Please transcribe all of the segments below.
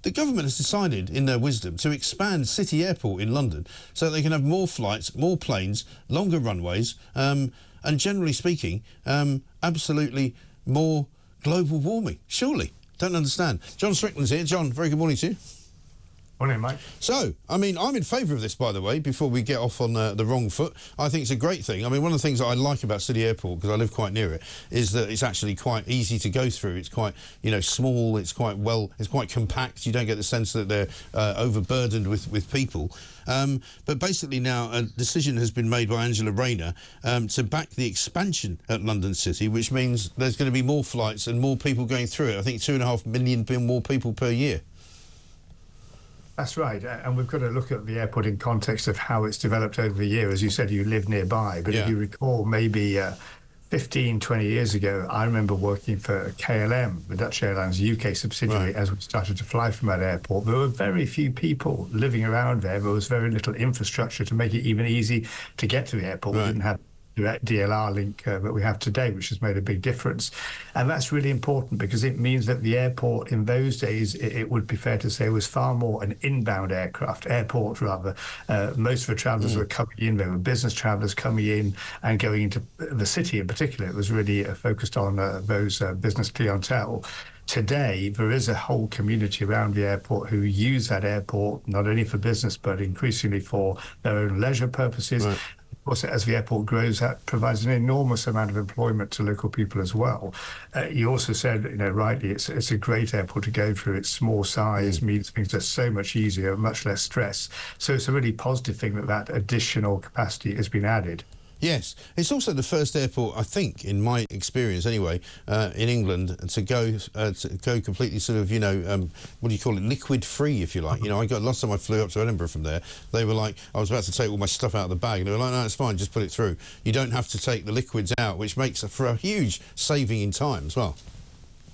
the government has decided, in their wisdom, to expand City Airport in London so that they can have more flights, more planes, longer runways, and generally speaking, absolutely more global warming. Surely. Don't understand. John Strickland's here. John, very good morning to you. Morning, Mike. So, I mean, I'm in favour of this, by the way, before we get off on the wrong foot. I think it's a great thing. I mean, one of the things that I like about City Airport, because I live quite near it, is that it's actually quite easy to go through. It's quite, you know, small, it's quite compact. You don't get the sense that they're overburdened with people. But basically now a decision has been made by Angela Rayner to back the expansion at London City, which means there's going to be more flights and more people going through it. I think 2.5 million more people per year. That's right, and we've got to look at the airport in context of how it's developed over the year. As you said, you live nearby, but if you recall, maybe 15, 20 years ago, I remember working for KLM, the Dutch Airlines UK subsidiary, as we started to fly from that airport. There were very few people living around there. There was very little infrastructure to make it even easy to get to the airport. We didn't have direct DLR link that we have today, which has made a big difference. And that's really important because it means that the airport in those days, it would be fair to say, was far more an inbound airport rather. Most of the travellers were coming in, they were business travellers coming in and going into the city in particular. It was really focused on those business clientele. Today, there is a whole community around the airport who use that airport, not only for business, but increasingly for their own leisure purposes. Of course, as the airport grows, that provides an enormous amount of employment to local people as well. You also said, you know, rightly, it's a great airport to go through. Its small size means things are so much easier, much less stress. So it's a really positive thing that additional capacity has been added. Yes, it's also the first airport, I think, in my experience anyway, in England, to go completely sort of, you know, what do you call it, liquid-free, if you like. You know, last time I flew up to Edinburgh from there, they were like, I was about to take all my stuff out of the bag, and they were like, no, it's fine, just put it through. You don't have to take the liquids out, which makes for a huge saving in time as well.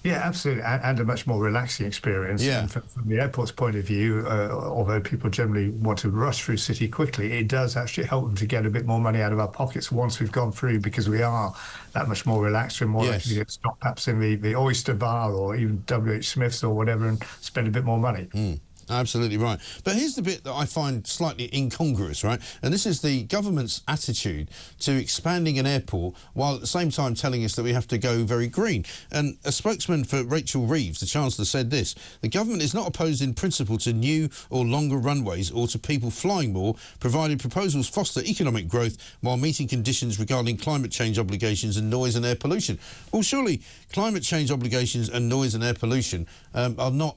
Yeah, absolutely, and a much more relaxing experience. Yeah. And from the airport's point of view, although people generally want to rush through City quickly, it does actually help them to get a bit more money out of our pockets once we've gone through, because we are that much more relaxed and more likely to get stop perhaps in the Oyster Bar or even WH Smith's or whatever and spend a bit more money. Absolutely right. But here's the bit that I find slightly incongruous, right? And this is the government's attitude to expanding an airport while at the same time telling us that we have to go very green. And a spokesman for Rachel Reeves, the Chancellor, said this: the government is not opposed in principle to new or longer runways or to people flying more, provided proposals foster economic growth while meeting conditions regarding climate change obligations and noise and air pollution. Well, surely climate change obligations and noise and air pollution are not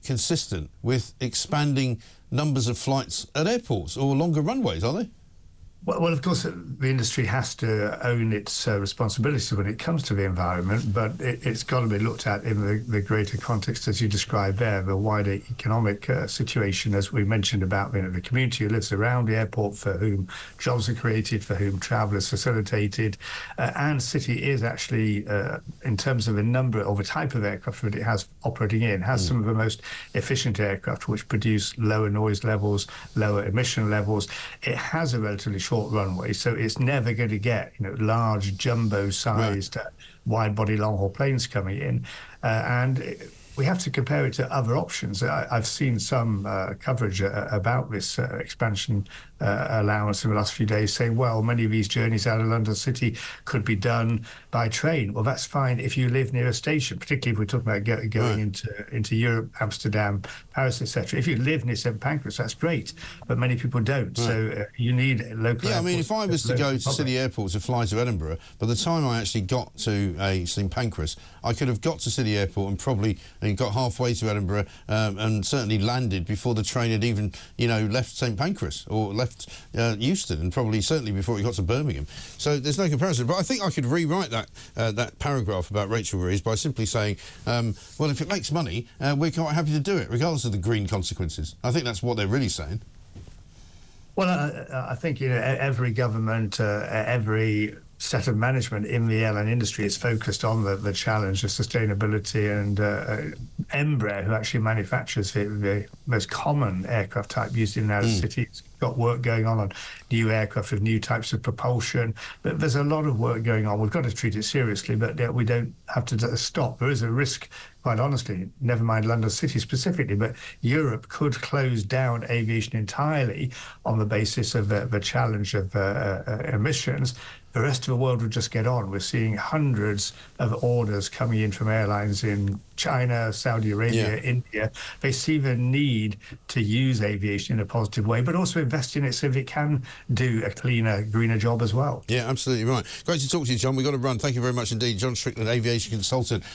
consistent with expanding numbers of flights at airports or longer runways, are they? Well, of course, the industry has to own its responsibilities when it comes to the environment, but it's got to be looked at in the greater context, as you described there, the wider economic situation, as we mentioned about, you know, the community who lives around the airport, for whom jobs are created, for whom travel is facilitated. And City is actually, in terms of the number or the type of aircraft that it has operating in, has some of the most efficient aircraft which produce lower noise levels, lower emission levels. It has a relatively short runway, so it's never going to get, you know, large jumbo-sized wide-body long-haul planes coming in, and we have to compare it to other options. I've seen some coverage about this expansion allowance in the last few days saying, well, many of these journeys out of London City could be done by train. Well, that's fine if you live near a station, particularly if we're talking about going into Europe, Amsterdam, Paris, etc. If you live near St Pancras, that's great, but many people don't. So you need local I mean, if I was to go to City Airport to fly to Edinburgh, by the time I actually got to St Pancras, I could have got to City Airport and probably got halfway to Edinburgh and certainly landed before the train had even, you know, left St Pancras or left Euston, and probably certainly before it got to Birmingham. So there's no comparison. But I think I could rewrite that paragraph about Rachel Reeves by simply saying, well, if it makes money, we're quite happy to do it, regardless of the green consequences. I think that's what they're really saying. Well, I think, you know, every government, every set of management in the airline industry is focused on the challenge of sustainability, and Embraer, who actually manufactures the most common aircraft type used in and out of cities, got work going on new aircraft with new types of propulsion. But there's a lot of work going on. We've got to treat it seriously, but we don't have to stop. There is a risk, quite honestly, never mind London City specifically, but Europe could close down aviation entirely on the basis of the challenge of emissions. The rest of the world would just get on. We're seeing hundreds of orders coming in from airlines in China, Saudi Arabia, India. They see the need to use aviation in a positive way, but also invest in it so that it can do a cleaner, greener job as well. Yeah, absolutely right. Great to talk to you, John. We've got to run. Thank you very much indeed. John Strickland, aviation consultant.